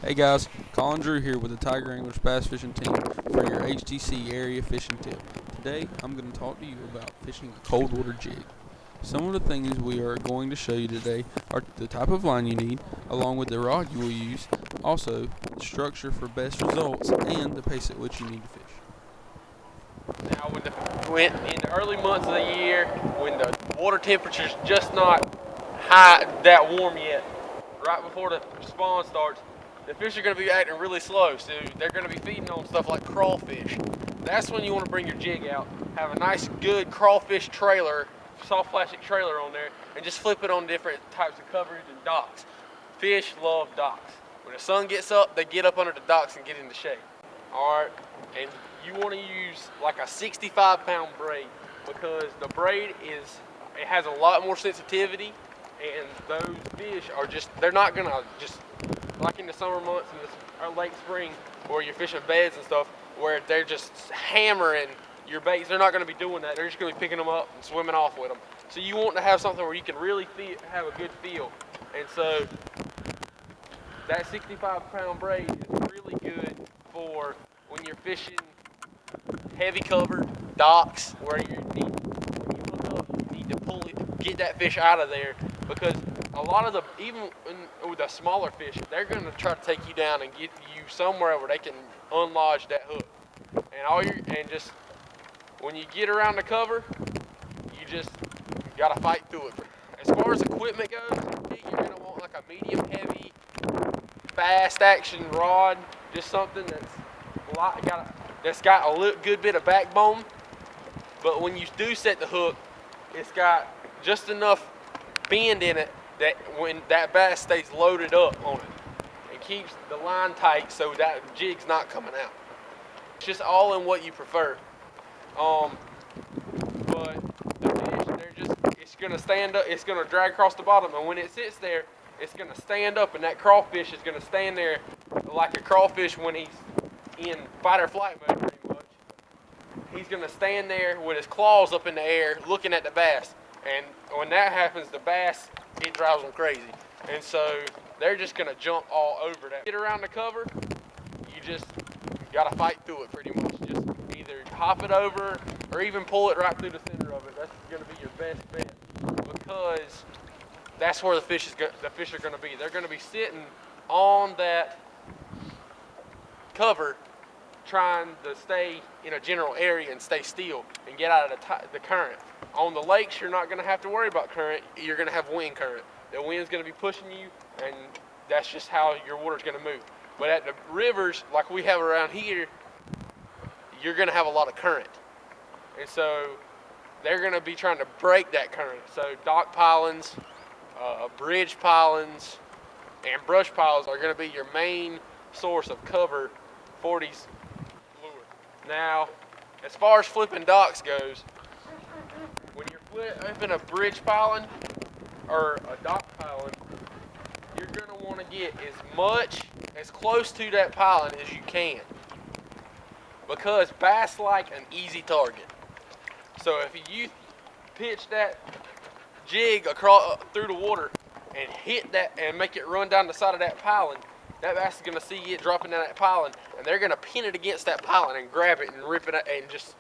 Hey guys, Colin Drew here with the Tiger Anglers Bass Fishing Team for your HTC area fishing tip. Today I'm going to talk to you about fishing a cold water jig. Some of the things we are going to show you today are the type of line you need, along with the rod you will use, also the structure for best results, and the pace at which you need to fish. Now when in the early months of the year, when the water temperature's just not high, that warm yet, right before the spawn starts, the fish are going to be acting really slow, so they're going to be feeding on stuff like crawfish. That's when you want to bring your jig out, have a nice good crawfish trailer, soft plastic trailer on there, and just flip it on different types of coverage and docks. Fish love docks. When the sun gets up, they get up under the docks and get in the shade. Alright, and you want to use like a 65-pound braid, because the braid it has a lot more sensitivity, and those fish are they're not going to just, like in the summer months or late spring, where you're fishing beds and stuff, where they're just hammering your baits. They're not going to be doing that. They're just going to be picking them up and swimming off with them. So you want to have something where you can really have a good feel. And so that 65-pound braid is really good for when you're fishing heavy covered docks, where when you hook up, you need to get that fish out of there, because a lot of even with the smaller fish, they're going to try to take you down and get you somewhere where they can unlodge that hook. And just when you get around the cover, you just got to fight through it. As far as equipment goes, you're going to want like a medium heavy, fast action rod, just something that's got a good bit of backbone. But when you do set the hook, it's got just enough bend in it that when that bass stays loaded up on it, and keeps the line tight so that jig's not coming out. It's just all in what you prefer. But the fish, it's gonna stand up, it's gonna drag across the bottom, and when it sits there, it's gonna stand up, and that crawfish is gonna stand there like a crawfish when he's in fight or flight mode, pretty much. He's gonna stand there with his claws up in the air looking at the bass. And when that happens, the bass, it drives them crazy. And so they're just going to jump all over that. Get around the cover, you just got to fight through it pretty much. Just either hop it over or even pull it right through the center of it. That's going to be your best bet, because that's where the fish are going to be. They're going to be sitting on that cover, trying to stay in a general area and stay still and get out of the current. On the lakes, you're not going to have to worry about current. You're going to have wind current. The wind's going to be pushing you, and that's just how your water's going to move. But at the rivers, like we have around here, you're going to have a lot of current. And so they're going to be trying to break that current. So dock pilings, bridge pilings, and brush piles are going to be your main source of cover for these lures. Now, as far as flipping docks goes, when you're flipping a bridge piling or a dock piling, you're going to want to get as close to that piling as you can, because bass like an easy target. So if you pitch that jig across through the water and hit that and make it run down the side of that piling, that bass is going to see it dropping down that piling, and they're going to pin it against that piling and grab it and rip it out and just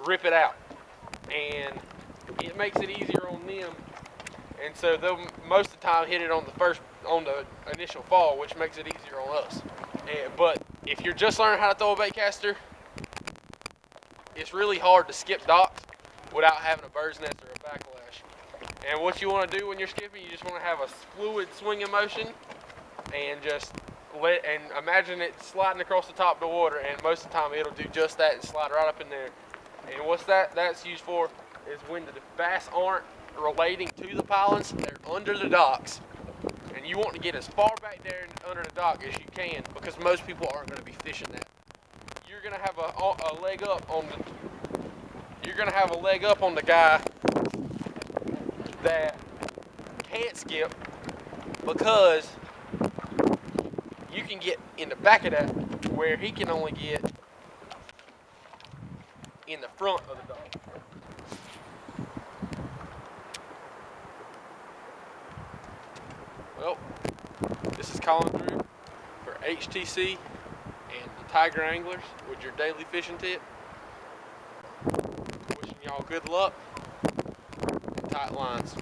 rip it out. And it makes it easier on them, and so they'll most of the time hit it on the initial fall, which makes it easier on us. But if you're just learning how to throw a bait caster, it's really hard to skip docks without having a bird's nest or a backlash. And what you want to do when you're skipping, you just want to have a fluid swinging motion, and just imagine it sliding across the top of the water, and most of the time it'll do just that and slide right up in there. And what's that's used for is when the bass aren't relating to the pilings, they're under the docks. And you want to get as far back there under the dock as you can, because most people aren't going to be fishing that. You're going to have a leg up on the guy that can't skip, because you can get in the back of that where he can only get in the front of the dock. Well, this is Colin Drew for HTC and the Tiger Anglers with your daily fishing tip. Wishing y'all good luck and tight lines.